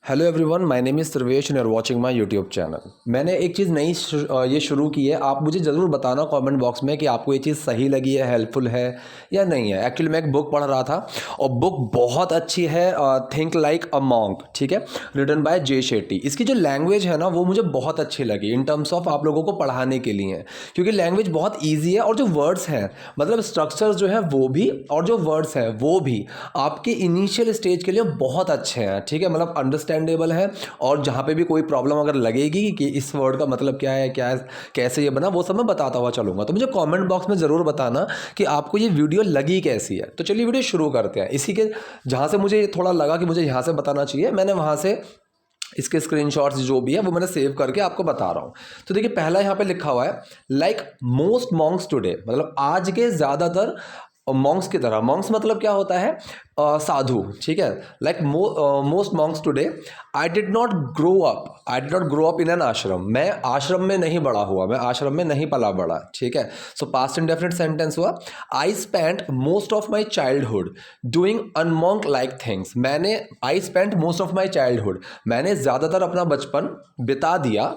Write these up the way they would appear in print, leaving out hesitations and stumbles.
Hello everyone, my name is Sarvesh and you are watching my YouTube channel. मैंने एक चीज़ नई ये शुरू की है। आप मुझे ज़रूर बताना कमेंट बॉक्स में कि आपको ये चीज़ सही लगी है, हेल्पफुल है या नहीं है। एक्चुअली मैं एक बुक पढ़ रहा था और बुक बहुत अच्छी है, थिंक लाइक अ मॉन्क, ठीक है, रिटन बाय जे शेट्टी। इसकी जो लैंग्वेज है ना वो मुझे बहुत अच्छी लगी इन टर्म्स ऑफ आप लोगों को पढ़ाने के लिए, क्योंकि लैंग्वेज बहुत ईजी है और जो वर्ड्स हैं मतलब स्ट्रक्चर्स जो है वो भी और जो वर्ड्स हैं वो भी आपके इनिशियल स्टेज के लिए बहुत अच्छे हैं, ठीक है, मतलब अंडरस्टैंडेबल है। और जहाँ पे भी कोई प्रॉब्लम अगर लगेगी कि इस वर्ड का मतलब क्या है, क्या है, कैसे ये बना, वो सब मैं बताता हुआ चलूँगा। तो मुझे कमेंट बॉक्स में ज़रूर बताना कि आपको ये वीडियो लगी कैसी है। तो चलिए वीडियो शुरू करते हैं। इसी के जहाँ से मुझे थोड़ा लगा कि मुझे यहाँ से बताना चाहिए, मैंने वहाँ से इसके स्क्रीनशॉट्स जो भी है वो मैंने सेव करके आपको बता रहा हूँ। तो देखिए पहला यहाँ पे लिखा हुआ है लाइक मोस्ट मॉन्क्स टुडे, मतलब आज के ज़्यादातर मॉन्क्स की तरह। मॉन्क्स मतलब क्या होता है, साधु, ठीक है। Like most Monks today I did not grow up in an आश्रम। मैं आश्रम में नहीं बड़ा हुआ, मैं आश्रम में नहीं पला बड़ा, ठीक है। सो पास्ट इंडेफिनिट सेंटेंस हुआ I spent most of my childhood doing unmonk like things. I spent most of my childhood, मैंने ज़्यादातर अपना बचपन बिता दिया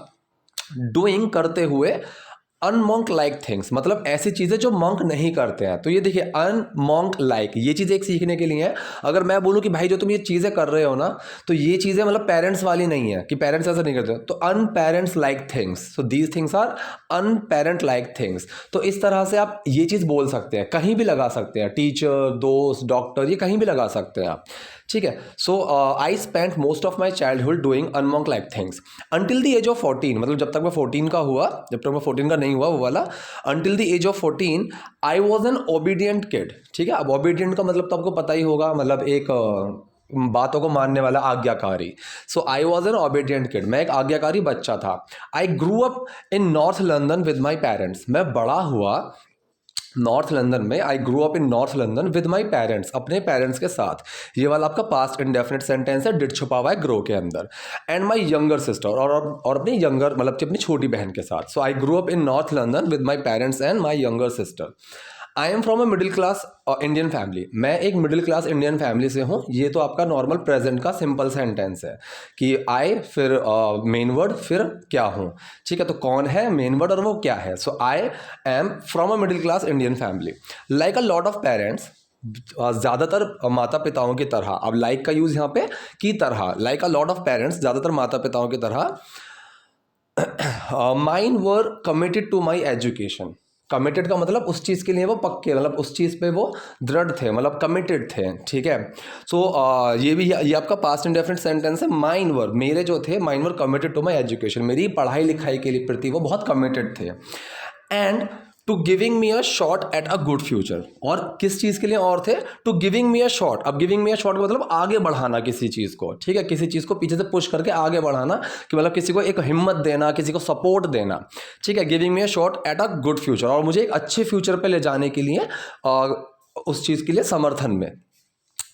डूइंग करते हुए अनमॉन्क लाइक थिंग्स, मतलब ऐसी चीज़ें जो मॉन्क नहीं करते हैं। तो ये देखिए अनमॉन्क लाइक, ये चीज़ एक सीखने के लिए है। अगर मैं बोलूँ कि भाई जो तुम ये चीज़ें कर रहे हो ना, तो ये चीज़ें मतलब पेरेंट्स वाली नहीं है कि पेरेंट्स ऐसा नहीं करते, तो unparents like things, so these things are unparent like things. तो इस तरह से आप ये चीज़ बोल सकते हैं, कहीं भी लगा सकते हैं, टीचर, दोस्त, डॉक्टर, ये कहीं भी लगा सकते हैं आप, ठीक है। So I spent most of my childhood doing unmonk like things until the age of 14, मतलब जब तक मैं 14 का हुआ, जब तक मैं 14 का नहीं हुआ वो वाला, until the age of 14 I was an obedient kid, ठीक है। अब ओबीडियंट का मतलब तो आपको पता ही होगा, मतलब एक बातों को मानने वाला, आज्ञाकारी। So I was an obedient kid, मैं एक आज्ञाकारी बच्चा था। I grew up in north London with my parents, मैं बड़ा हुआ नॉर्थ लंदन में। I grow up in north London with my parents, अपने पेरेंट्स के साथ। ये वाला आपका पास्ट इंडेफिनिट सेंटेंस है, डिड छुपा हुआ है ग्रो के अंदर। एंड माई यंगर सिस्टर, और अपनी यंगर मतलब कि अपनी छोटी बहन के साथ। So I grow up in north London with my parents and my younger sister. I am from a middle class Indian family, मैं एक मिडिल क्लास इंडियन फैमिली से हूँ। ये तो आपका नॉर्मल प्रेजेंट का सिंपल सेंटेंस है कि आई फिर मेन वर्ड फिर क्या हूँ, ठीक है। तो कौन है, मेन वर्ड, और वो क्या है। So I am from a middle class Indian family like a lot of parents, ज़्यादातर माता पिताओं की तरह। अब लाइक का यूज़ यहाँ पे की तरह, like a lot of parents, ज़्यादातर माता पिताओं की तरह। Mine were committed to my education, committed का मतलब उस चीज़ के लिए वो पक्के, मतलब उस चीज़ पे वो दृढ़ थे, मतलब कमिटेड थे, ठीक है। सो ये आपका पास्ट इंडेफिनिट सेंटेंस है। माइन वर, मेरे जो थे, mine were committed to my education, मेरी पढ़ाई लिखाई के लिए प्रति वो बहुत कमिटेड थे। And to giving me a shot at a good future, और किस चीज़ के लिए और थे, to giving me a shot. अब गिविंग मी अ शॉट मतलब आगे बढ़ाना किसी चीज़ को, ठीक है, किसी चीज़ को पीछे से पुश करके आगे बढ़ाना, कि मतलब किसी को एक हिम्मत देना, किसी को सपोर्ट देना, ठीक है। Giving me a shot at a good future, और मुझे एक अच्छे फ्यूचर पे ले जाने के लिए उस चीज़ के लिए समर्थन में,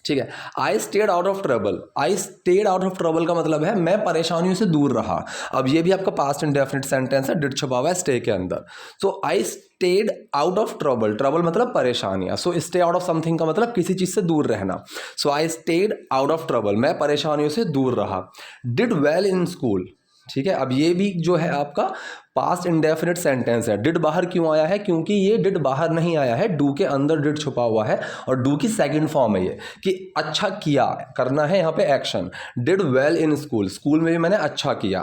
ठीक है। आई stayed out of trouble, I stayed out of trouble का मतलब है मैं परेशानियों से दूर रहा। अब ये भी आपका पास्ट इंडेफिनिट सेंटेंस है, डिड छुपा हुआ है स्टे के अंदर। So I stayed out of trouble, trouble मतलब परेशानियां, so stay out of something का मतलब किसी चीज से दूर रहना। So I stayed out of trouble, मैं परेशानियों से दूर रहा। डिड वेल इन स्कूल, ठीक है। अब ये भी जो है आपका पास्ट इंडेफिनिट सेंटेंस है। डिड बाहर क्यों आया है, क्योंकि ये डिड बाहर नहीं आया है, डू के अंदर डिड छुपा हुआ है, और डू की सेकंड फॉर्म है ये, कि अच्छा किया, करना है यहाँ पे action. Did well in school, school में भी मैंने अच्छा किया।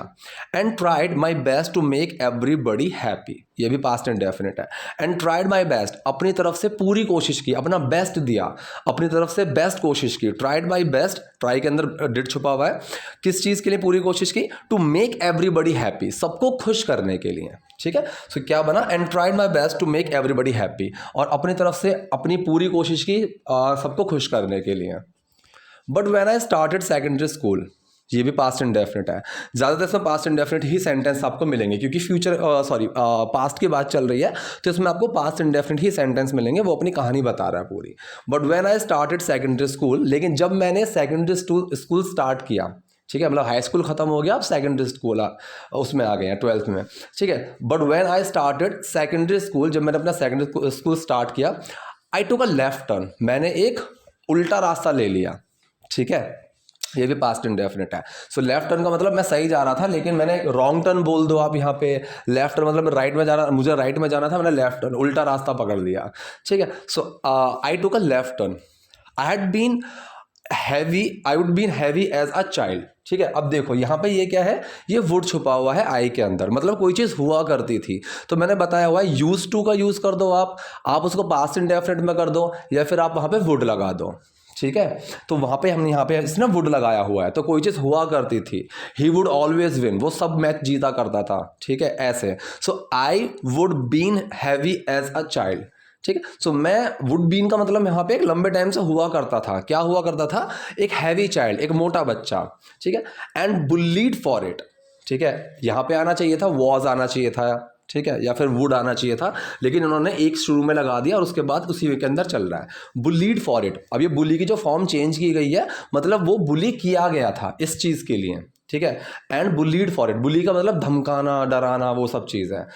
And tried my best to make everybody happy, ये भी पास्ट इंडेफिनिट है। एंड ट्राइड माई बेस्ट, अपनी तरफ से पूरी कोशिश की, अपना बेस्ट दिया, अपनी तरफ से बेस्ट कोशिश की। ट्राइड माई बेस्ट, ट्राई के अंदर डिड छुपा हुआ है, किस चीज़ के लिए पूरी कोशिश की, टू मेक एवरीबडी हैप्पी, सबको खुश करने के लिए, ठीक है। सो क्या बना, and tried my best to make everybody happy, और अपनी तरफ से अपनी पूरी कोशिश की सबको खुश करने के लिए। But when I started secondary school, ये भी पास्ट इंडेफिनिट है। ज़्यादातर इसमें पास्ट इंडेफिनिट ही सेंटेंस आपको मिलेंगे, क्योंकि फ्यूचर पास्ट की बात चल रही है, तो इसमें आपको पास्ट इंडेफिनिट ही सेंटेंस मिलेंगे, वो अपनी कहानी बता रहा है पूरी। But when I started secondary school, लेकिन जब मैंने सेकेंडरी स्कूल स्टार्ट किया, ठीक है, मतलब हाई स्कूल खत्म हो गया, आप सेकेंडरी स्कूल उसमें आ गए हैं, 12th में, ठीक है। But when I started secondary school, जब मैंने अपना सेकेंडरी स्कूल स्टार्ट किया, आई टुक अ लेफ्ट टर्न, मैंने एक उल्टा रास्ता ले लिया, ठीक है। ये भी पास्ट इंडेफिनिट है। सो लेफ्ट टर्न का मतलब मैं सही जा रहा था लेकिन मैंने रॉन्ग टर्न बोल दो आप यहाँ पे। लेफ्ट टर्न मतलब राइट में जाना, मुझे राइट में जाना था, मैंने लेफ्ट टर्न, उल्टा रास्ता पकड़ लिया, ठीक है। So I took a left turn, I had been heavy, I would been heavy as a child, ठीक है। अब देखो यहाँ पे ये क्या है, ये वुड छुपा हुआ है आई के अंदर, मतलब कोई चीज़ हुआ करती थी। तो मैंने बताया हुआ है यूज टू का यूज़ कर दो आप उसको पास्ट इंडेफिनिट में कर दो, या फिर आप वहाँ पे वुड लगा दो, ठीक है। तो वहाँ पे हमने यहाँ पे इसने वुड लगाया हुआ है, तो कोई चीज़ हुआ करती थी, ही वुड ऑलवेज विन, वो सब मैच जीता करता था, ठीक है, ऐसे। So I would been heavy as a child, ठीक है। सो मैं वुड बीन का मतलब यहाँ पे एक लंबे टाइम से हुआ करता था, क्या हुआ करता था, एक हैवी चाइल्ड, एक मोटा बच्चा, ठीक है। एंड बुलीड फॉर इट, ठीक है, यहाँ पे आना चाहिए था, वॉज आना चाहिए था, ठीक है, या फिर वुड आना चाहिए था, लेकिन उन्होंने एक शुरू में लगा दिया और उसके बाद उसी के अंदर चल रहा है बुलीड फॉर इट। अब ये बुली की जो फॉर्म चेंज की गई है, मतलब वो बुली किया गया था इस चीज़ के लिए, ठीक है। एंड बुलीड फॉर इट, बुली का मतलब धमकाना, डराना, वो सब चीज़ है।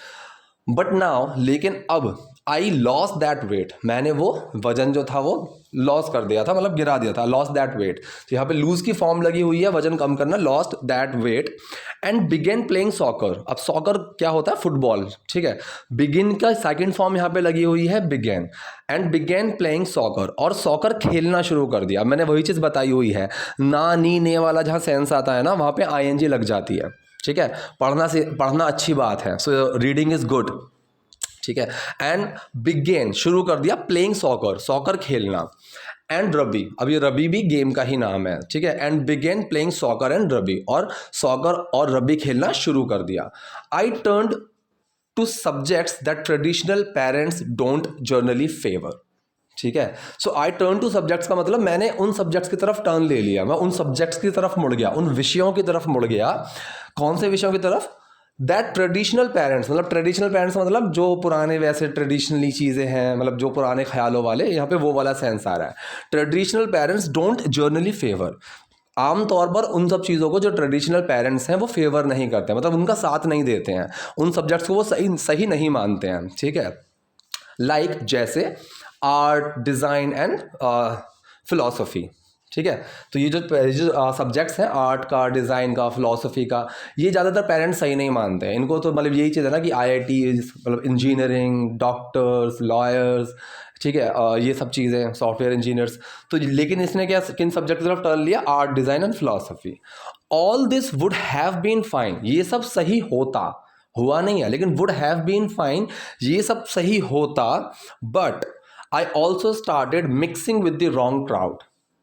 बट नाउ, लेकिन अब आई लॉस दैट वेट, मैंने वो वजन जो था वो लॉस कर दिया था, मतलब गिरा दिया था, लॉस दैट वेट। तो यहाँ पे लूज की फॉर्म लगी हुई है, वजन कम करना, lost that weight and began playing soccer. अब सॉकर क्या होता है, फुटबॉल, ठीक है। बिगिन का सेकंड फॉर्म यहाँ पे लगी हुई है began, and began playing soccer, और सॉकर खेलना शुरू कर दिया। मैंने वही चीज़ बताई हुई है, ना नी ने वाला जहाँ सेंस आता है ना, वहाँ पे आईएनजी लग जाती है, ठीक है। पढ़ना अच्छी बात है, सो रीडिंग इज गुड, ठीक है। एंड बिगेन शुरू कर दिया, प्लेइंग सॉकर, सॉकर खेलना, एंड रबी, अब ये रबी भी गेम का ही नाम है, ठीक है। And began playing soccer and rugby, और सॉकर और रबी खेलना शुरू कर दिया। I turned to subjects that traditional parents don't generally favour, ठीक है। So I turn to subjects का मतलब मैंने उन सब्जेक्ट्स की तरफ टर्न ले लिया, मैं उन सब्जेक्ट्स की तरफ मुड़ गया, उन विषयों की तरफ मुड़ गया। कौन से विषयों की तरफ, दैट ट्रेडिशनल पेरेंट्स, मतलब ट्रेडिशनल पेरेंट्स मतलब जो पुराने वैसे ट्रेडिशनली चीज़ें हैं, मतलब जो पुराने ख्यालों वाले, यहाँ पे वो वाला सेंस आ रहा है। Traditional parents don't generally favour, आमतौर पर उन सब चीज़ों को जो ट्रेडिशनल पेरेंट्स हैं वो फेवर नहीं करते, मतलब उनका साथ नहीं देते हैं, उन सब्जेक्ट्स को वो सही नहीं मानते हैं, ठीक है। लाइक जैसे आर्ट, डिज़ाइन एंड फिलॉसफी, ठीक है। तो ये जो सब्जेक्ट्स हैं, आर्ट का, डिज़ाइन का, फिलॉसफी का, ये ज़्यादातर पेरेंट्स सही नहीं मानते हैं इनको। तो मतलब यही चीज़ है ना कि आईआईटी मतलब इंजीनियरिंग, डॉक्टर्स, लॉयर्स, ठीक है, ये सब चीज़ें, सॉफ्टवेयर इंजीनियर्स। तो लेकिन इसने क्या, किन सब्जेक्ट की तरफ टर्न लिया, art, design and philosophy. All this would have been fine, ये सब सही होता, हुआ नहीं है लेकिन वुड हैव बीन फाइन, ये सब सही होता। But I also started mixing with the wrong crowd,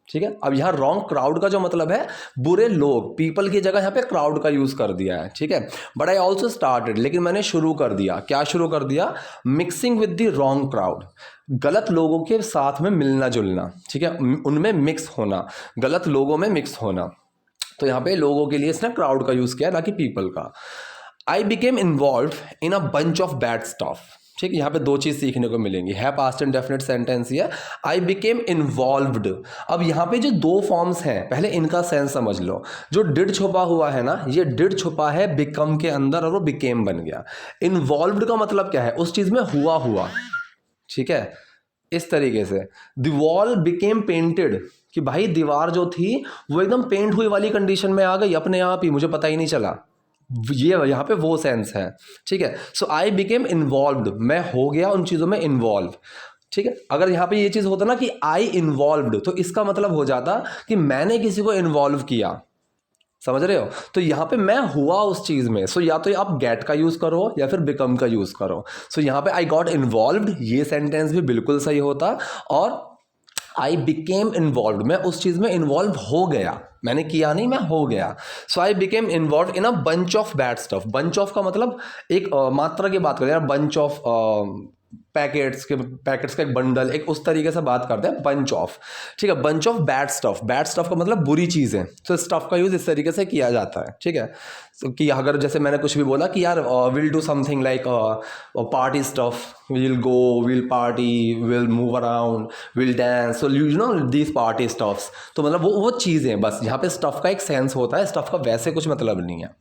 ठीक है। अब यहाँ रॉन्ग क्राउड का जो मतलब है बुरे लोग, पीपल की जगह यहाँ पे क्राउड का यूज कर दिया है, ठीक है। बट आई ऑल्सो स्टार्टेड, लेकिन मैंने शुरू कर दिया, क्या शुरू कर दिया, mixing with the wrong crowd, गलत लोगों के साथ में मिलना जुलना, ठीक है, उनमें मिक्स होना, गलत लोगों में मिक्स होना। तो यहाँ पे लोगों के लिए इसने क्राउड का यूज किया, ना कि पीपल का। आई became involve in a bunch of bad stuff, ठीक है। यहाँ पे दो चीज़ सीखने को मिलेंगी, है पास्ट इंडेफिनिट सेंटेंस ही है, आई बिकेम इन्वॉल्व्ड। अब यहाँ पे जो दो फॉर्म्स हैं, पहले इनका सेंस समझ लो। जो डिड छुपा हुआ है ना, ये डिड छुपा है बिकम के अंदर और वो बिकेम बन गया। इन्वॉल्व्ड का मतलब क्या है, उस चीज़ में हुआ, ठीक है। इस तरीके से द वॉल बिकेम पेंटेड, कि भाई दीवार जो थी वो एकदम पेंट हुई वाली कंडीशन में आ गई अपने आप ही, मुझे पता ही नहीं चला, ये यहाँ पे वो सेंस है, ठीक है। सो आई बिकेम इन्वॉल्व्ड, मैं हो गया उन चीज़ों में इन्वॉल्व, ठीक है। अगर यहाँ पे ये चीज़ होता ना कि आई इन्वॉल्व्ड, तो इसका मतलब हो जाता कि मैंने किसी को इन्वॉल्व किया, समझ रहे हो। तो यहाँ पे मैं हुआ उस चीज़ में, सो या तो आप गेट का यूज़ करो या फिर बिकम का यूज़ करो। सो यहाँ पे आई गॉट इन्वॉल्व्ड, ये सेंटेंस भी बिल्कुल सही होता, और आई बिकेम इन्वॉल्व, मैं उस चीज़ में इन्वॉल्व हो गया, मैंने किया नहीं, मैं हो गया। So I became involve in a bunch of bad stuff. Bunch of का मतलब एक मात्रा की बात करें यार, बंच ऑफ पैकेट्स का एक बंडल, एक उस तरीके से बात करते हैं, बंच ऑफ, ठीक है। Bunch of bad stuff, bad stuff का मतलब बुरी चीज़ें, तो स्टफ का यूज़ इस तरीके से किया जाता है, ठीक है। तो कि अगर जैसे मैंने कुछ भी बोला कि यार will do something like party stuff, will go, will party, will move around, will dance, so you know these party stuffs, तो मतलब वो चीज़ें, बस यहाँ पे स्टफ का एक सेंस होता है, स्टफ का वैसे कुछ मतलब नहीं है,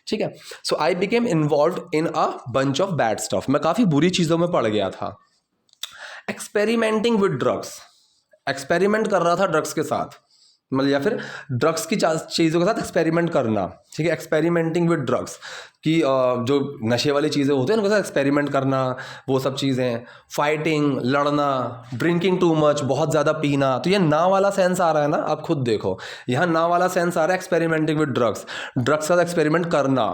ठीक है। So I became involve in a bunch of bad stuff, मैं काफ़ी बुरी चीज़ों में पड़ गया था। एक्सपेरिमेंटिंग विद ड्रग्स, एक्सपेरिमेंट कर रहा था ड्रग्स के साथ, मतलब या फिर ड्रग्स की चीज़ों के साथ एक्सपेरिमेंट करना, ठीक है, एक्सपेरिमेंटिंग विद ड्रग्स कि जो नशे वाली चीज़ें होती हैं उनके साथ एक्सपेरिमेंट करना, वो सब चीज़ें, फाइटिंग, लड़ना, ड्रिंकिंग टू मच, बहुत ज़्यादा पीना। तो ये ना वाला सेंस आ रहा है ना, आप खुद देखो यहाँ ना वाला सेंस आ रहा है एक्सपेरिमेंटिंग विद ड्रग्स, ड्रग्स के साथ एक्सपेरिमेंट करना,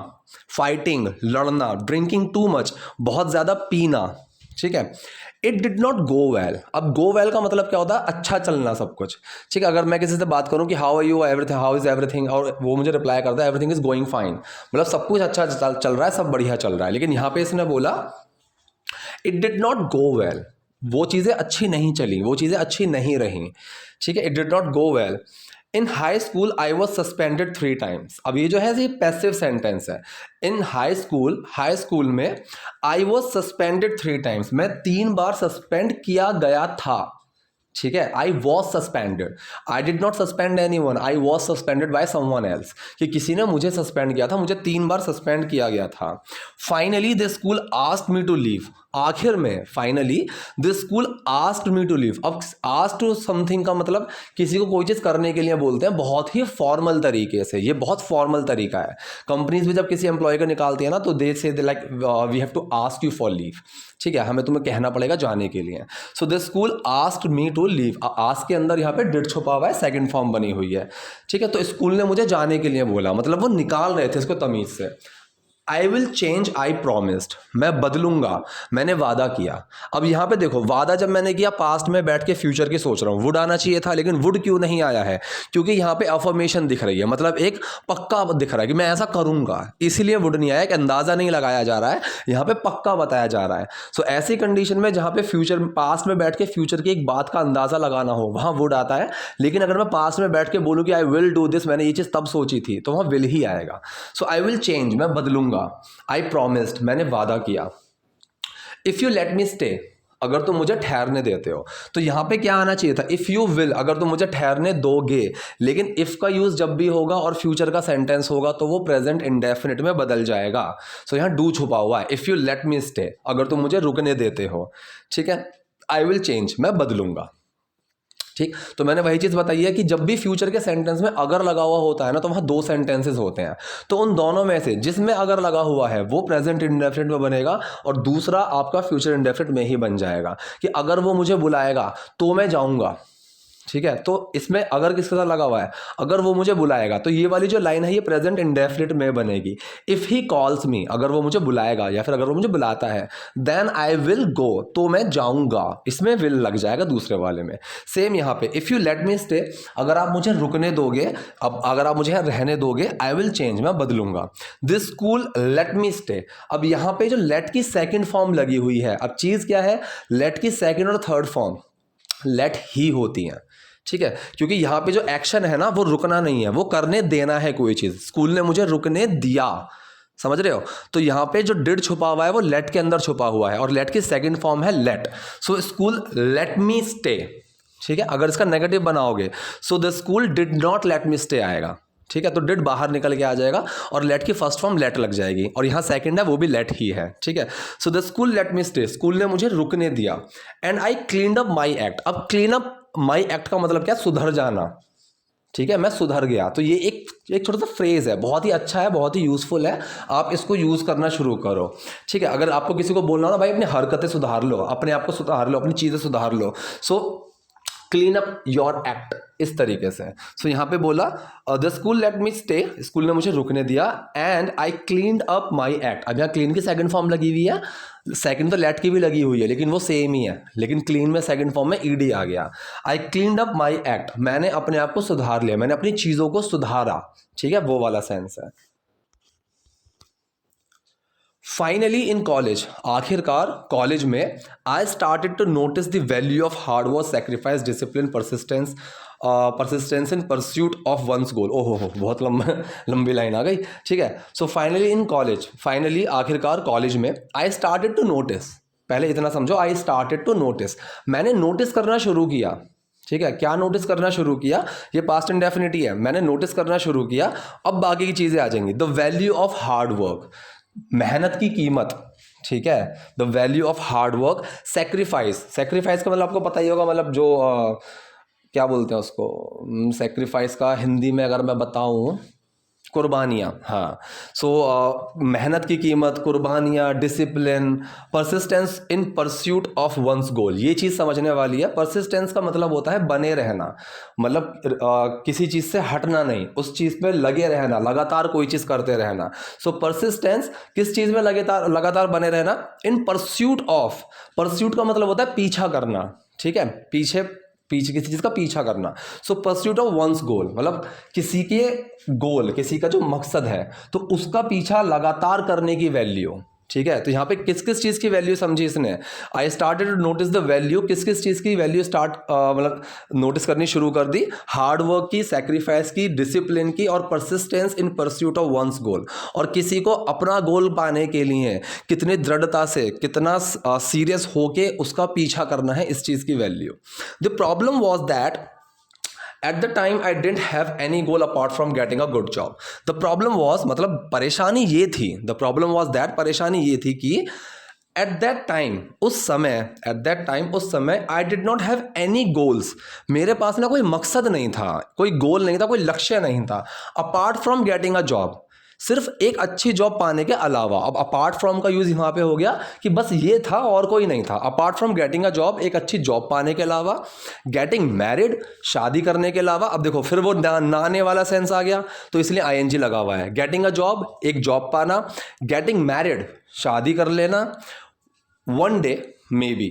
फाइटिंग, लड़ना, ड्रिंकिंग टू मच, बहुत ज़्यादा पीना, ठीक है। It did not go well. अब गो वेल का मतलब क्या होता है, अच्छा चलना सब कुछ, ठीक है। अगर मैं किसी से बात करूं कि how are you, everything, how is everything, और वो मुझे रिप्लाई करता है एवरीथिंग इज गोइंग फाइन, मतलब सब कुछ अच्छा चल रहा है, सब बढ़िया चल रहा है। लेकिन यहाँ पे इसने बोला it did not go well, वो चीज़ें अच्छी नहीं चली, वो चीज़ें अच्छी नहीं रहीं, ठीक है। It did not go well. In high school I was suspended 3 times। अब ये जो है ये पैसिव सेंटेंस है। इन हाई स्कूल में आई वॉज सस्पेंडेड 3 times, मैं 3 बार सस्पेंड किया गया था, ठीक है। I was suspended, I did not suspend any one, I was suspended by someone else, कि किसी ने मुझे सस्पेंड किया था, मुझे 3 बार सस्पेंड किया गया था। Finally the school asked me to leave, आखिर में finally the school asked me to leave. अब आस्क्ड टू समथिंग का मतलब किसी को कोई चीज़ करने के लिए बोलते हैं बहुत ही फॉर्मल तरीके से, ये बहुत फॉर्मल तरीका है। कंपनीज भी जब किसी एम्प्लॉय को निकालती है ना तो they say like we have to ask you for leave, ठीक है, हमें तुम्हें कहना पड़ेगा जाने के लिए। So the school asked me to leave, ask के अंदर यहाँ पे डिड छुपा हुआ है, सेकंड फॉर्म बनी हुई है, ठीक है। तो स्कूल ने मुझे जाने के लिए बोला, मतलब वो निकाल रहे थे इसको तमीज से। I will change, I promised, मैं बदलूंगा, मैंने वादा किया। अब यहाँ पे देखो वादा जब मैंने किया, पास्ट में बैठ के फ्यूचर की सोच रहा हूँ, वुड आना चाहिए था, लेकिन वुड क्यों नहीं आया है, क्योंकि यहाँ पे अफर्मेशन दिख रही है, मतलब एक पक्का दिख रहा है कि मैं ऐसा करूंगा, इसीलिए वुड नहीं आया, एक अंदाजा नहीं लगाया जा रहा है, यहाँ पे पक्का बताया जा रहा है। सो ऐसी कंडीशन में जहाँ पे फ्यूचर, पास्ट में बैठ के फ्यूचर की एक बात का अंदाजा लगाना हो, वहाँ वुड आता है। लेकिन अगर मैं पास्ट में बैठ के बोलूँ कि आई विल डू दिस, मैंने ये चीज़ तब सोची थी, तो वहाँ विल ही आएगा। सो आई विल चेंज, मैं बदलूंगा, आई प्रोमिस्ड, मैंने वादा किया। If you let me stay, अगर तुम मुझे ठहरने देते हो, तो यहां पे क्या आना चाहिए था, इफ यू विल, अगर तुम मुझे ठहरने दोगे। लेकिन इफ का यूज जब भी होगा और फ्यूचर का सेंटेंस होगा तो वो प्रेजेंट इंडेफिनिट में बदल जाएगा। सो यहां डू छुपा हुआ है, if you let me stay, अगर तुम मुझे रुकने देते हो, ठीक है। आई विल चेंज, मैं बदलूंगा, ठीक। तो मैंने वही चीज़ बताई है कि जब भी फ्यूचर के सेंटेंस में अगर लगा हुआ होता है ना, तो वहाँ 2 सेंटेंसेस होते हैं। तो उन दोनों में से जिसमें अगर लगा हुआ है वो प्रेजेंट इंडेफिनिट में बनेगा, और दूसरा आपका फ्यूचर इंडेफिनिट में ही बन जाएगा कि अगर वो मुझे बुलाएगा तो मैं जाऊँगा, ठीक है। तो इसमें अगर किसके साथ लगा हुआ है, अगर वो मुझे बुलाएगा, तो ये वाली जो लाइन है ये प्रेजेंट इंडेफिनिट में बनेगी। इफ़ ही कॉल्स मी, अगर वो मुझे बुलाएगा या फिर अगर वो मुझे बुलाता है, देन आई विल गो, तो मैं जाऊंगा, इसमें विल लग जाएगा दूसरे वाले में। सेम यहाँ पे if you let me stay, अगर आप मुझे रुकने दोगे, अब अगर आप मुझे रहने दोगे, आई विल चेंज, मैं बदलूंगा। This school let me stay, अब यहाँ पे जो लेट की सेकेंड फॉर्म लगी हुई है, अब चीज़ क्या है, लेट की सेकेंड और थर्ड फॉर्म लेट ही होती हैं, ठीक है। क्योंकि यहाँ पे जो एक्शन है ना वो रुकना नहीं है, वो करने देना है कोई चीज़। स्कूल ने मुझे रुकने दिया, समझ रहे हो। तो यहाँ पे जो डिड छुपा हुआ है वो लेट के अंदर छुपा हुआ है, और लेट की सेकंड फॉर्म है let. So school let me stay, ठीक है। अगर इसका नेगेटिव बनाओगे, so the school did not let me stay आएगा, ठीक है। तो डिड बाहर निकल के आ जाएगा और लेट की फर्स्ट फॉर्म लेट लग जाएगी, और यहाँ सेकंड है वो भी लेट ही है, ठीक है। सो the school let me stay, school ने मुझे रुकने दिया। And I cleaned up my act, अब क्लीन अप माई एक्ट का मतलब क्या, सुधर जाना, ठीक है। मैं सुधर गया, तो ये एक छोटा सा फ्रेज है, बहुत ही अच्छा है, बहुत ही यूजफुल है, आप इसको यूज करना शुरू करो, ठीक है। अगर आपको किसी को बोलना हो ना, भाई अपनी हरकतें सुधार लो, अपने आप को सुधार लो, अपनी चीज़ें सुधार लो, so clean up your act, इस तरीके से। सो यहाँ पे बोला the school let me stay, school ने मुझे रुकने दिया। And I cleaned up my act, अब यहाँ क्लीन की सेकंड फॉर्म लगी हुई है, सेकंड तो लेट की भी लगी हुई है लेकिन वो सेम ही है, लेकिन क्लीन में सेकंड फॉर्म में ईडी आ गया। आई क्लीन्ड अप माई एक्ट, मैंने अपने आप को सुधार लिया, मैंने अपनी चीज़ों को सुधारा, ठीक है, वो वाला सेंस है। फाइनली इन कॉलेज, आखिरकार कॉलेज में, I started to notice the value of hard work, sacrifice, discipline, persistence in pursuit of one's goal. ओहो हो, बहुत लंबी लाइन आ गई, ठीक है। So finally in college, finally आखिरकार कॉलेज में, आई स्टार्टेड टू नोटिस, पहले इतना समझो, आई स्टार्टेड टू नोटिस, मैंने नोटिस करना शुरू किया, ठीक है। क्या नोटिस करना शुरू किया, ये पास्ट इंडेफिनिट ही है, मैंने नोटिस करना शुरू किया। अब बाकी की चीज़ें आ जाएंगी, the value of hard work, मेहनत की कीमत, ठीक है, the value of hard work, sacrifice, sacrifice का मतलब आपको पता ही होगा, मतलब जो क्या बोलते हैं उसको, सेक्रीफाइस का हिंदी में अगर मैं बताऊं, कुर्बानियाँ, हाँ। सो मेहनत की कीमत, कुर्बानियाँ, discipline, persistence in pursuit of one's goal, ये चीज़ समझने वाली है। परसिस्टेंस का मतलब होता है बने रहना, मतलब किसी चीज़ से हटना नहीं, उस चीज़ पे लगे रहना, लगातार कोई चीज़ करते रहना। सो परसिस्टेंस किस चीज़ में लगातार लगातार बने रहना, इन परस्यूट ऑफ, परस्यूट का मतलब होता है पीछा करना, ठीक है, पीछे पीछे किसी चीज़ का पीछा करना। सो परस्यूट ऑफ वंस गोल मतलब किसी के गोल, किसी का जो मकसद है तो उसका पीछा लगातार करने की वैल्यू, ठीक है। तो यहाँ पे किस किस चीज़ की वैल्यू समझी इसने, I started to notice the value, किस किस चीज़ की वैल्यू स्टार्ट मतलब नोटिस करनी शुरू कर दी, हार्ड वर्क की, सेक्रीफाइस की, डिसिप्लिन की और persistence in pursuit of one's goal. और किसी को अपना गोल पाने के लिए कितनी दृढ़ता से, कितना सीरियस होके उसका पीछा करना है, इस चीज़ की value. The problem was that at the time I didn't have any goal apart from getting a good job. The problem was मतलब परेशानी ये थी, द प्रॉब्लम वॉज दैट, परेशानी ये थी कि एट दैट टाइम, उस समय, एट दैट टाइम, उस समय आई did not have any goals, मेरे पास ना कोई मकसद नहीं था, कोई गोल नहीं था, कोई लक्ष्य नहीं था, apart from getting a job, सिर्फ एक अच्छी जॉब पाने के अलावा। अब अपार्ट फ्रॉम का यूज यहाँ पे हो गया कि बस ये था और कोई नहीं था। Apart from getting a job, एक अच्छी जॉब पाने के अलावा, गेटिंग मैरिड, शादी करने के अलावा। अब देखो फिर वो नाने वाला सेंस आ गया तो इसलिए आईएनजी लगा हुआ है। गेटिंग अ जॉब, एक जॉब पाना, गेटिंग मैरिड, शादी कर लेना, वन डे मे बी,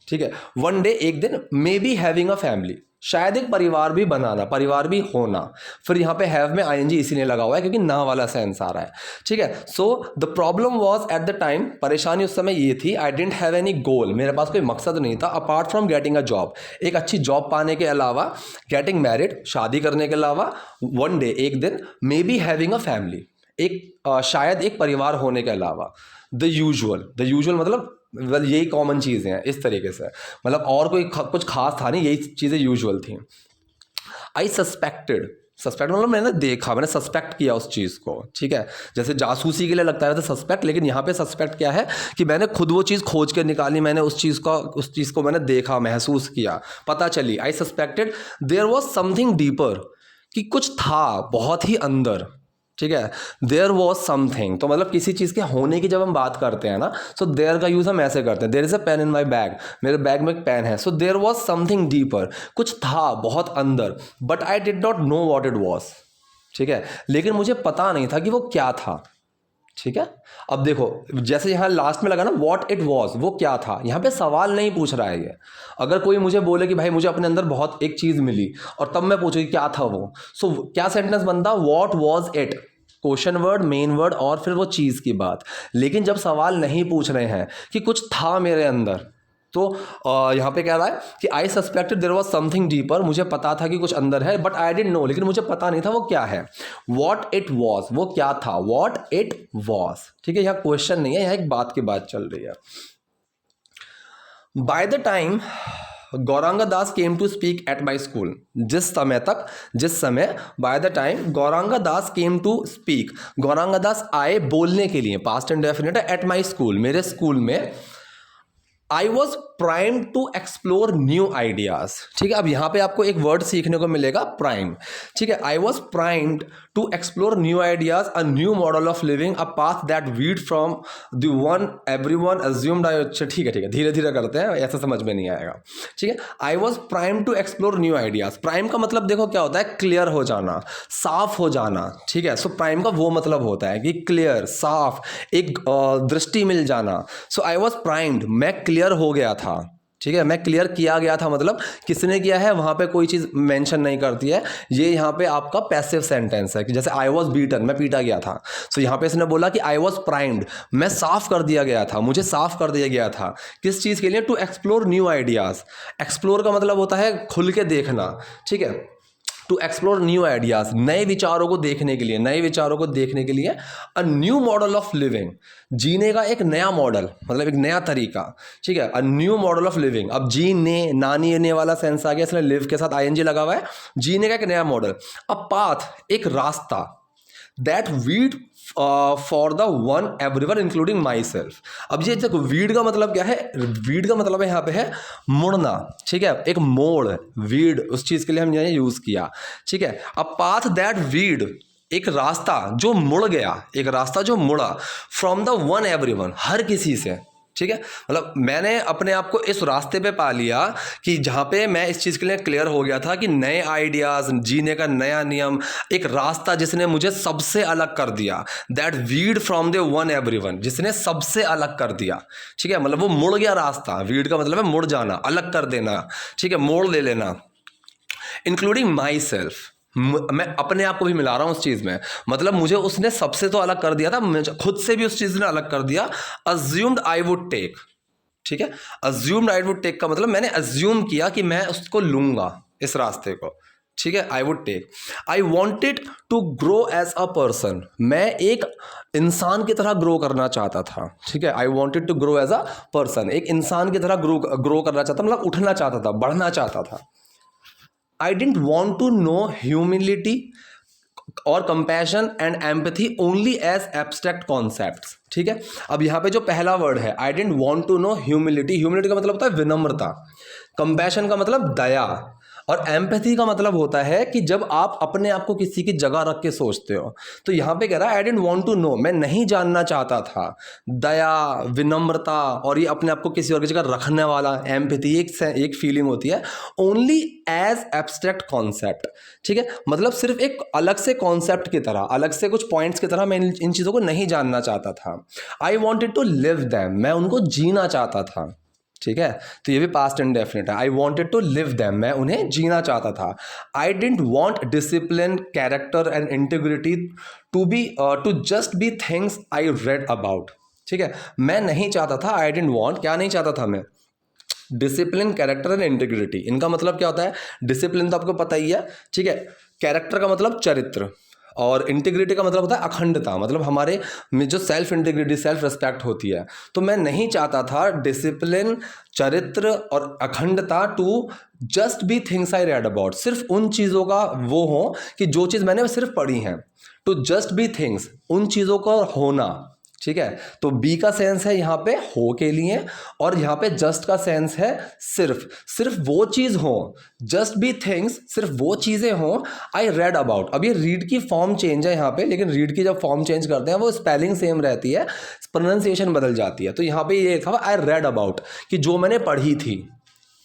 ठीक है, वन डे, एक दिन, may be having a family, शायद एक परिवार भी बनाना, परिवार भी होना। फिर यहाँ पे हैव में आईएनजी इसीलिए लगा हुआ है क्योंकि ना वाला सेंस आ रहा है, ठीक है। So the problem was at the time, परेशानी उस समय ये थी, आई डिडंट हैव एनी गोल, मेरे पास कोई मकसद नहीं था, apart from getting a job, एक अच्छी जॉब पाने के अलावा, गेटिंग मैरिड, शादी करने के अलावा, वन डे, एक दिन, may be having a family, एक शायद एक परिवार होने के अलावा। द यूजुअल मतलब यही कॉमन चीज़ें हैं, इस तरीके से, मतलब और कोई कुछ खास था नहीं, यही चीज़ें यूजुअल थी। आई सस्पेक्टेड, सस्पेक्ट मतलब मैंने देखा, मैंने सस्पेक्ट किया उस चीज़ को, ठीक है। जैसे जासूसी के लिए लगता है तो सस्पेक्ट, लेकिन यहाँ पे सस्पेक्ट क्या है कि मैंने खुद वो चीज़ खोज के निकाली, मैंने उस चीज़ को मैंने देखा, महसूस किया, पता चली। I suspected there was something deeper, कि कुछ था बहुत ही अंदर, ठीक है। देयर वॉज समथिंग, तो मतलब किसी चीज़ के होने की जब हम बात करते हैं ना, सो देयर का यूज़ हम ऐसे करते हैं, there is a pen in my bag, मेरे बैग में एक पेन है। So there was something deeper, कुछ था बहुत अंदर, but I did not know what it was, ठीक है, लेकिन मुझे पता नहीं था कि वो क्या था, ठीक है। अब देखो जैसे यहाँ लास्ट में लगा ना वॉट इट वॉज, वो क्या था, यहाँ पे सवाल नहीं पूछ रहा है ये। अगर कोई मुझे बोले कि भाई मुझे अपने अंदर बहुत एक चीज़ मिली और तब मैं पूछूँ कि क्या था वो, सो क्या सेंटेंस बनता, what was it, question word, main word और फिर वो चीज़ की बात। लेकिन जब सवाल नहीं पूछ रहे हैं कि कुछ था मेरे अंदर, तो यहाँ पे कह रहा है कि I suspected there was something deeper, मुझे पता था कि कुछ अंदर है, बट आई डिडंट नो, लेकिन मुझे पता नहीं था वो क्या है। व्हाट इट वाज, वो क्या था, व्हाट इट वाज, ठीक है। यहाँ क्वेश्चन नहीं है, यहाँ एक बात की बात चल रही है। By the time Gauranga Das came to speak at my school, जिस समय by the time Gauranga Das came to speak, Gauranga Das आए बोलने के लिए, पास्ट एंड डेफिनेट है, एट माई स्कूल, मेरे स्कूल में, I was prime to explore new ideas, ठीक है। अब यहाँ पे आपको एक वर्ड सीखने को मिलेगा, प्राइम, ठीक है। I was primed to explore new ideas, a new model of living, a path that veered from the one everyone assumed. ठीक है, धीरे धीरे करते हैं, ऐसा समझ में नहीं आएगा, ठीक है। I was prime to explore new ideas, prime का मतलब देखो क्या होता है, क्लियर हो जाना, साफ हो जाना, ठीक है। सो प्राइम का वो मतलब होता है कि क्लियर, साफ, एक दृष्टि मिल जाना। सो आई वॉज प्राइम्ड, मैं क्लियर हो गया था, ठीक है, मैं क्लियर किया गया था, मतलब किसने किया है, वहां पे कोई चीज मेंशन नहीं करती है, ये यहाँ पे आपका पैसिव सेंटेंस है कि जैसे आई वॉज बीटन, मैं पीटा गया था। सो यहाँ पे इसने बोला कि आई वॉज प्राइम्ड, मैं साफ कर दिया गया था, मुझे साफ कर दिया गया था, किस चीज के लिए, to explore new ideas. Explore का मतलब होता है खुल के देखना, ठीक है, टू एक्सप्लोर न्यू आइडियाज, नए विचारों को देखने के लिए, नए विचारों को देखने के लिए, अ न्यू मॉडल ऑफ लिविंग, जीने का एक नया मॉडल, मतलब एक नया तरीका, ठीक है, अ न्यू मॉडल ऑफ लिविंग। अब जीने, नानी ने वाला सेंस आ गया, इसलिए लिव के साथ आईएनजी लगा हुआ है, जीने का एक नया मॉडल। अ पाथ, एक रास्ता, that weed for the one everyone including my self. अब ये देखो वीड का मतलब क्या है, वीड का मतलब है यहाँ पे है मुड़ना, ठीक है, एक मोड़, वीड उस चीज़ के लिए हम यहाँ यूज़ किया, ठीक है। अ पाथ दैट वीड, एक रास्ता जो मुड़ गया, एक रास्ता जो मुड़ा, फ्रॉम द वन एवरीवन, हर किसी से, ठीक है। मतलब मैंने अपने आप को इस रास्ते पे पा लिया कि जहाँ पे मैं इस चीज़ के लिए क्लियर हो गया था कि नए आइडियाज़, जीने का नया नियम, एक रास्ता जिसने मुझे सबसे अलग कर दिया, that veered from the one everyone, जिसने सबसे अलग कर दिया, ठीक है। मतलब वो मुड़ गया रास्ता, वीड का मतलब है मुड़ जाना, अलग कर देना, ठीक है, मोड़ ले लेना, इंक्लूडिंग माई सेल्फ, मैं अपने आप को भी मिला रहा हूँ उस चीज़ में, मतलब मुझे उसने सबसे तो अलग कर दिया था, मुझे खुद से भी उस चीज़ ने अलग कर दिया। अज्यूम्ड आई वुड टेक, ठीक है, अज्यूम्ड आई वुड टेक का मतलब मैंने अज्यूम किया कि मैं उसको लूंगा इस रास्ते को, ठीक है, I would take. I wanted to grow as a person, मैं एक इंसान की तरह ग्रो करना चाहता था, ठीक है, I wanted to grow as a person, एक इंसान की तरह ग्रो करना चाहता, मतलब उठना चाहता था, बढ़ना चाहता था। I didn't want to know humility और compassion and empathy only as abstract concepts, ठीक है। अब यहाँ पे जो पहला वर्ड है, I didn't want to know humility, humility का मतलब होता है विनम्रता, कंपैशन का मतलब दया, और एम्पैथी का मतलब होता है कि जब आप अपने आप को किसी की जगह रख के सोचते हो। तो यहाँ पे कह रहा है I didn't want to no, मैं नहीं जानना चाहता था, दया, विनम्रता, और ये अपने आप को किसी और की जगह रखने वाला, एम्पैथी एक फीलिंग होती है, ओनली एज एब्स्ट्रैक्ट कॉन्सेप्ट, ठीक है, मतलब सिर्फ एक अलग से कॉन्सेप्ट की तरह, अलग से कुछ पॉइंट्स की तरह मैं इन चीज़ों को नहीं जानना चाहता था। I wanted to live them, मैं उनको जीना चाहता था, ठीक है, तो ये भी पास्ट इंडेफिनिट है। I wanted to live them, मैं उन्हें जीना चाहता था। I didn't want discipline, character and integrity to just be things I read about, ठीक है, मैं नहीं चाहता था, आई डिडंट वॉन्ट, क्या नहीं चाहता था मैं, डिसिप्लिन, कैरेक्टर एंड इंटीग्रिटी। इनका मतलब क्या होता है, डिसिप्लिन तो आपको पता ही है, ठीक है, कैरेक्टर का मतलब चरित्र, और इंटीग्रिटी का मतलब होता है अखंडता, मतलब हमारे में जो सेल्फ इंटीग्रिटी, सेल्फ रिस्पेक्ट होती है। तो मैं नहीं चाहता था डिसिप्लिन, चरित्र और अखंडता to just be things I read about, सिर्फ उन चीज़ों का वो हो कि जो चीज़ मैंने सिर्फ पढ़ी हैं, टू जस्ट बी थिंग्स, उन चीज़ों का होना, ठीक है। तो बी का सेंस है यहाँ पे हो के लिए, और यहाँ पे जस्ट का सेंस है सिर्फ वो चीज़ हो, जस्ट बी थिंग्स, सिर्फ वो चीज़ें हो, आई रेड अबाउट। अब ये रीड की फॉर्म चेंज है यहाँ पे, लेकिन रीड की जब फॉर्म चेंज करते हैं वो स्पेलिंग सेम रहती है, प्रोनाउंसिएशन बदल जाती है। तो यहाँ पे ये लिखा हुआ आई रेड अबाउट, कि जो मैंने पढ़ी थी,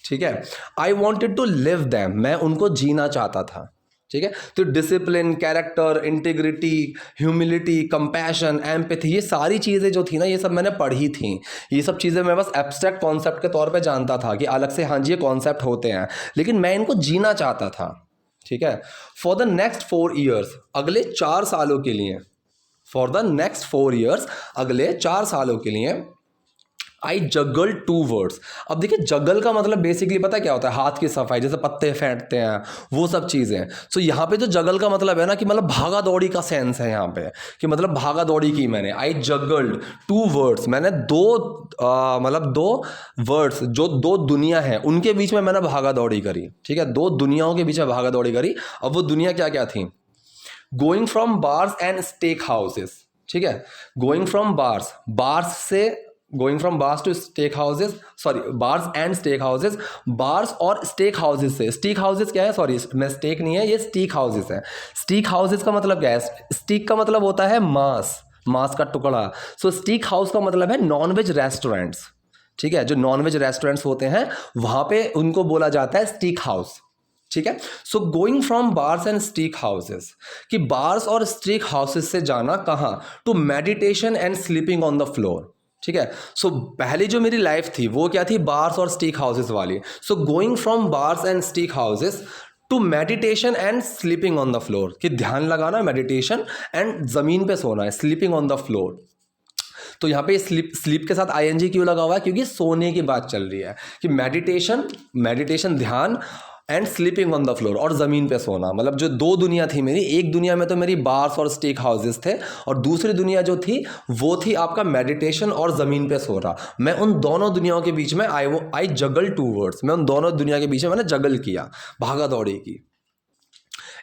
ठीक है। I wanted to live them, मैं उनको जीना चाहता था, ठीक है। तो discipline, character, integrity, humility, compassion, empathy, ये सारी चीज़ें जो थी ना, ये सब मैंने पढ़ी थी। ये सब चीज़ें मैं बस एब्स्ट्रैक्ट कॉन्सेप्ट के तौर पे जानता था कि अलग से हाँ जी ये कॉन्सेप्ट होते हैं, लेकिन मैं इनको जीना चाहता था, ठीक है। फॉर द नेक्स्ट 4 ईयर्स, अगले 4 सालों के लिए, फॉर द नेक्स्ट 4 ईयर्स, अगले 4 सालों के लिए, आई जगल 2 वर्ड्स। अब देखिए जगल का मतलब बेसिकली पता क्या होता है, हाथ की सफाई, जैसे पत्ते फेंटते हैं, वो सब चीज़ें। सो यहाँ पे जो जगल का मतलब है ना, कि मतलब भागा दौड़ी का सेंस है यहाँ पे, कि मतलब भागा दौड़ी की मैंने। आई जगल्ड 2 वर्ड्स, मैंने मतलब 2 वर्ड्स, जो 2 दुनिया है उनके बीच में मैंने भागा दौड़ी करी, ठीक है, 2 दुनियाओं के बीच में भागा दौड़ी करी। अब वो दुनिया क्या क्या थी, going from bars and steak houses, ठीक है, गोइंग फ्रॉम बार्स से, going from bars to steak houses, sorry bars and steak houses, bars और स्टेक हाउसेज से, स्टीक हाउसेज क्या है, सॉरी मैं स्टेक नहीं है, ये स्टीक हाउसेज है। स्टीक हाउसेज का मतलब क्या है, स्टीक का मतलब होता है मांस का टुकड़ा। सो स्टीक हाउस का मतलब है नॉनवेज रेस्टोरेंट्स, ठीक है, जो नॉनवेज रेस्टोरेंट्स होते हैं वहां पे उनको बोला जाता है स्टीक हाउस, ठीक है। So going from bars and steak houses, कि बार्स और स्टीक हाउसेस से जाना कहाँ, to meditation and sleeping on the floor, ठीक है। सो पहली जो मेरी लाइफ थी वो क्या थी, बार्स और स्टीक हाउसेस वाली। So going from bars and steak houses to meditation and sleeping on the floor, कि ध्यान लगाना, मेडिटेशन एंड जमीन पे सोना है, स्लीपिंग ऑन द फ्लोर। तो यहाँ पे स्लीप के साथ आईएनजी क्यों लगा हुआ है, क्योंकि सोने की बात चल रही है, कि मेडिटेशन ध्यान and sleeping on the floor, और ज़मीन पे सोना। मतलब जो 2 दुनिया थी मेरी, एक दुनिया में तो मेरी बार्स और स्टेक हाउसेस थे, और दूसरी दुनिया जो थी वो थी आपका मेडिटेशन और ज़मीन पे सो रहा। मैं उन दोनों दुनियाओं के बीच में आई जगल 2 वर्ड्स, मैं उन दोनों दुनिया के बीच में मैंने जगल किया, भागा दौड़ी की।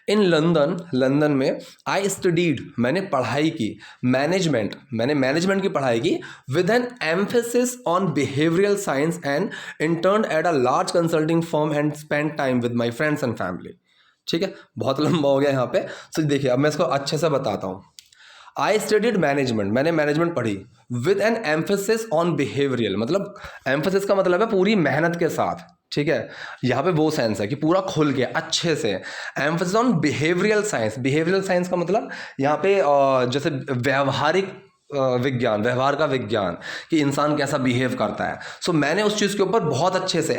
इन लंदन, लंदन में आई स्टडीड, मैंने पढ़ाई की, मैनेजमेंट, मैंने मैनेजमेंट की पढ़ाई की with N emphasis on behavioural science and intern at a large consulting firm and spend time with my friends and family. ठीक है, बहुत लंबा हो गया यहाँ पे। तो देखिए अब मैं इसको अच्छे से बताता हूँ। आई स्टडीड मैनेजमेंट, मैंने मैनेजमेंट पढ़ी with N emphasis on behavioural, मतलब एम्फेसिस का मतलब है पूरी मेहनत के साथ। ठीक है, यहाँ पे वो सेंस है कि पूरा खुल के अच्छे से। Emphasis on behavioural science, behavioural science का मतलब यहाँ पे जैसे व्यवहारिक विज्ञान, व्यवहार का विज्ञान कि इंसान कैसा बिहेव करता है। सो मैंने उस चीज़ के ऊपर बहुत अच्छे से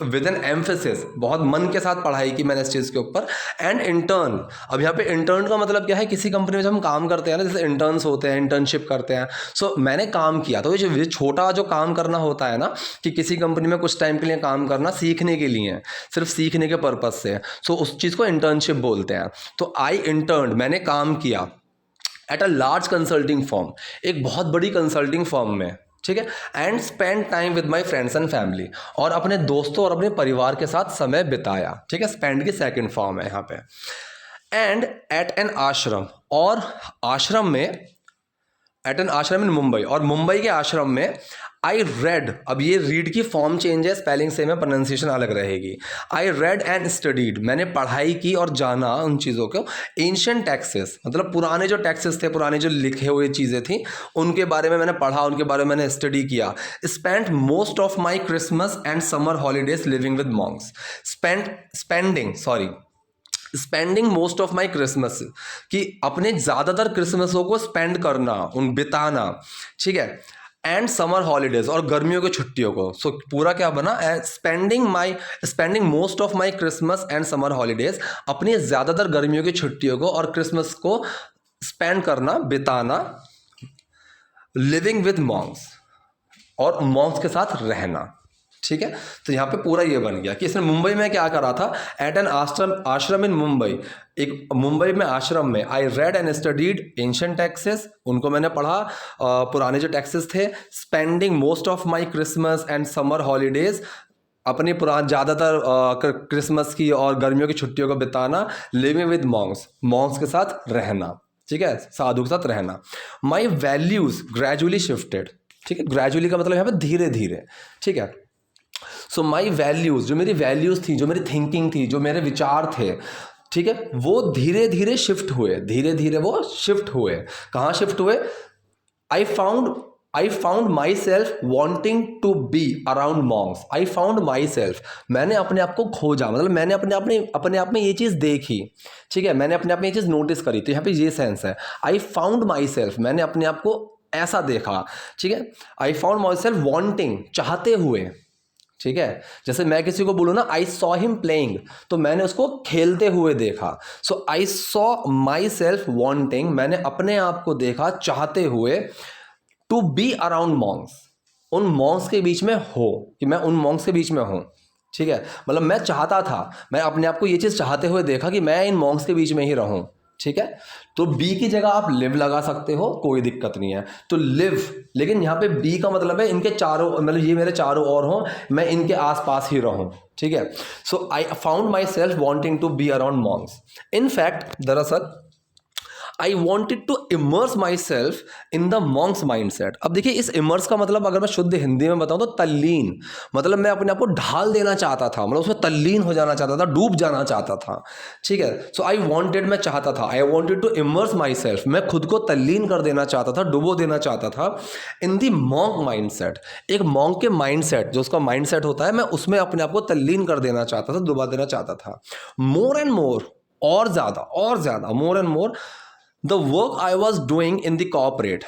विद एन एम्फेसिस, बहुत मन के साथ पढ़ाई की मैंने इस चीज़ के ऊपर। एंड इंटर्न, अब यहाँ पे इंटर्न का मतलब क्या है, किसी कंपनी में जब हम काम करते हैं ना, जैसे इंटर्न्स होते हैं, इंटर्नशिप करते हैं। सो मैंने काम किया, तो ये छोटा जो काम करना होता है ना, कि किसी कंपनी में कुछ टाइम के लिए काम करना सीखने के लिए, सिर्फ सीखने के पर्पज से, सो उस चीज़ को इंटर्नशिप बोलते हैं। तो आई इंटर्न, मैंने काम किया at a large consulting firm, एक बहुत बड़ी कंसल्टिंग फर्म में। ठीक है, and spend time with my friends and family, और अपने दोस्तों और अपने परिवार के साथ समय बिताया। ठीक है, स्पेंड की सेकंड फॉर्म है यहाँ पे। एंड एट एन आश्रम, और आश्रम में, एट एन आश्रम इन मुंबई, और मुंबई के आश्रम में आई रेड, अब ये रीड की फॉर्म चेंज है, स्पेलिंग सेम है, प्रोनाउंसिएशन अलग रहेगी। आई रेड एंड स्टडीड, मैंने पढ़ाई की और जाना उन चीज़ों को। एंशिएंट टेक्सेस, मतलब पुराने जो टेक्सेस थे, पुराने जो लिखे हुए चीज़ें थी, उनके बारे में मैंने पढ़ा, उनके बारे में मैंने स्टडी किया। Spend most of my Christmas and summer holidays living with Monks, spending most of my Christmas, कि अपने ज़्यादातर क्रिसमसों को स्पेंड करना, उन बिताना। ठीक है, एंड समर हॉलीडेज, और गर्मियों की छुट्टियों को। सो पूरा क्या बना, spending most of my Christmas and summer holidays, अपनी ज़्यादातर गर्मियों की छुट्टियों को और क्रिसमस को स्पेंड करना, बिताना। लिविंग विद मॉन्क्स, और मॉन्क्स के साथ रहना। ठीक है, तो यहाँ पे पूरा ये बन गया कि इसने मुंबई में क्या करा था। एट एन आश्रम इन मुंबई, एक मुंबई में आश्रम में। I read and studied ancient taxes, उनको मैंने पढ़ा, पुराने जो टैक्सेस थे। Spending most of my Christmas and summer holidays, अपनी पुराने ज़्यादातर क्रिसमस की और गर्मियों की छुट्टियों को बिताना। लिविंग विद मॉन्क्स, मॉन्क्स के साथ रहना। ठीक है, साधु के साथ रहना। माई वैल्यूज ग्रेजुअली शिफ्टेड। ठीक है, ग्रेजुअली का मतलब यहाँ पे धीरे धीरे। ठीक है, सो माई वैल्यूज़, जो मेरी वैल्यूज़ थी, जो मेरी थिंकिंग थी, जो मेरे विचार थे, ठीक है, वो धीरे धीरे शिफ्ट हुए, धीरे धीरे वो शिफ्ट हुए। कहाँ शिफ्ट हुए? I found myself wanting to be around monks. I found myself, मैंने अपने आप को खोजा, मतलब मैंने अपने आप में ये चीज़ देखी। ठीक है, मैंने अपने आप में ये चीज़ नोटिस करी। तो यहाँ पे ये सेंस है, आई फाउंड माई सेल्फ, मैंने अपने आप को ऐसा देखा। ठीक है, आई फाउंड माई सेल्फ वॉन्टिंग, चाहते हुए। ठीक है, जैसे मैं किसी को बोलूँ ना, आई सॉ हिम प्लेइंग, तो मैंने उसको खेलते हुए देखा। So I saw myself wanting, मैंने अपने आप को देखा चाहते हुए। टू बी अराउंड मॉन्क्स, उन मॉन्क्स के बीच में हो, कि मैं उन मॉन्क्स के बीच में हूँ। ठीक है, मतलब मैं चाहता था, मैं अपने आप को ये चीज़ चाहते हुए देखा कि मैं इन मॉन्क्स के बीच में ही रहूँ। ठीक है, तो बी की जगह आप लिव लगा सकते हो, कोई दिक्कत नहीं है। तो लिव, लेकिन यहाँ पे बी का मतलब है इनके चारों, मतलब ये मेरे चारों ओर हों, मैं इनके आसपास ही रहूं। ठीक है, so I found myself wanting to be around monks. In fact, दरअसल I wanted to immerse myself in the monks mindset. अब देखिए, इस इमर्स का मतलब अगर मैं शुद्ध हिंदी में बताऊं तो तल्लीन, मतलब मैं अपने आप को ढाल देना चाहता था, मतलब उसमें तल्लीन हो जाना चाहता था, डूब जाना चाहता था। ठीक है, सो आई वॉन्टेड, मैं चाहता था, I wanted to immerse myself, मैं खुद को तल्लीन कर देना चाहता था, डुबो देना चाहता था। इन दी मॉन्क माइंड सेट, एक मॉन्क के माइंड सेट, जो उसका माइंड सेट होता है, मैं उसमें अपने आप को तल्लीन कर देना चाहता था, डुबा देना चाहता था। मोर एंड मोर, और ज़्यादा, more and more. The work I was doing in the corporate,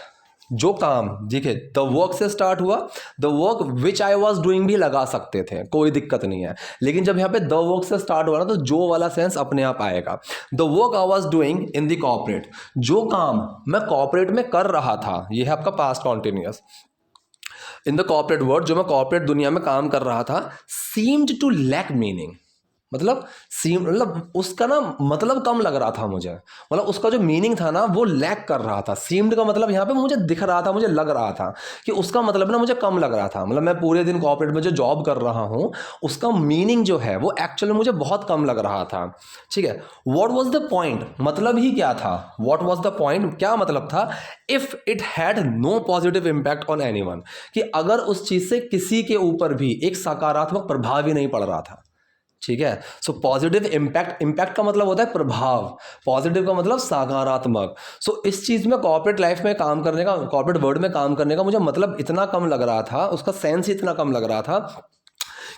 जो काम, देखिए द वर्क से स्टार्ट हुआ, the work which I was doing भी लगा सकते थे, कोई दिक्कत नहीं है। लेकिन जब यहाँ पे द वर्क से स्टार्ट हुआ ना, तो जो वाला सेंस अपने आप आएगा। The work I was doing in the corporate, जो काम मैं कॉर्पोरेट में कर रहा था, ये है आपका past continuous. In the corporate world, जो मैं कॉर्पोरेट दुनिया में काम कर रहा था, सीम्ड टू लैक मीनिंग, मतलब सीम मतलब उसका ना मतलब कम लग रहा था मुझे, मतलब उसका जो मीनिंग था ना वो लैक कर रहा था। सीम्ड का मतलब यहाँ पे मुझे दिख रहा था, मुझे लग रहा था कि उसका मतलब ना मुझे कम लग रहा था। मतलब मैं पूरे दिन कॉर्पोरेट में जो जॉब कर रहा हूँ उसका मीनिंग जो है वो एक्चुअली मुझे बहुत कम लग रहा था। ठीक है, व्हाट वाज द पॉइंट, मतलब ही क्या था, व्हाट वाज द पॉइंट, क्या मतलब था, if it had no positive impact on anyone, कि अगर उस चीज से किसी के ऊपर भी एक सकारात्मक प्रभाव ही नहीं पड़ रहा था। ठीक है, सो पॉजिटिव इम्पैक्ट, इम्पैक्ट का मतलब होता है प्रभाव, पॉजिटिव का मतलब सकारात्मक। सो इस चीज में कॉर्पोरेट लाइफ में काम करने का, कॉर्पोरेट वर्ल्ड में काम करने का मुझे मतलब इतना कम लग रहा था, उसका सेंस ही इतना कम लग रहा था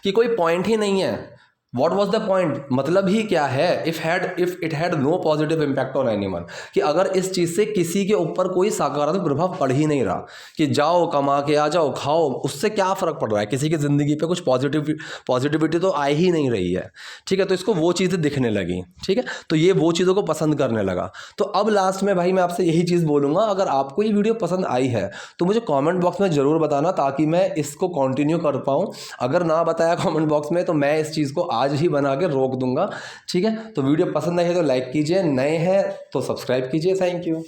कि कोई पॉइंट ही नहीं है। वॉट वॉज द पॉइंट, मतलब ही क्या है, if it had no positive impact on anyone, कि अगर इस चीज़ से किसी के ऊपर कोई सकारात्मक प्रभाव पड़ ही नहीं रहा, कि जाओ कमा के आ जाओ खाओ, उससे क्या फ़र्क पड़ रहा है, किसी की ज़िंदगी पे कुछ पॉजिटिविटी तो आ ही नहीं रही है। ठीक है, तो इसको वो चीज़ें दिखने लगी। ठीक है, तो ये वो चीज़ों को पसंद करने लगा। तो अब लास्ट में भाई मैं आपसे यही चीज़ बोलूँगा, अगर आपको ये वीडियो पसंद आई है तो मुझे कॉमेंट बॉक्स में ज़रूर बताना, ताकि मैं इसको कंटिन्यू कर पाऊँ। अगर ना बताया कमेंट बॉक्स में तो मैं इस चीज़ को आज ही बना के रोक दूंगा। ठीक है, तो वीडियो पसंद आई है तो लाइक कीजिए, नए हैं तो सब्सक्राइब कीजिए। Thank you.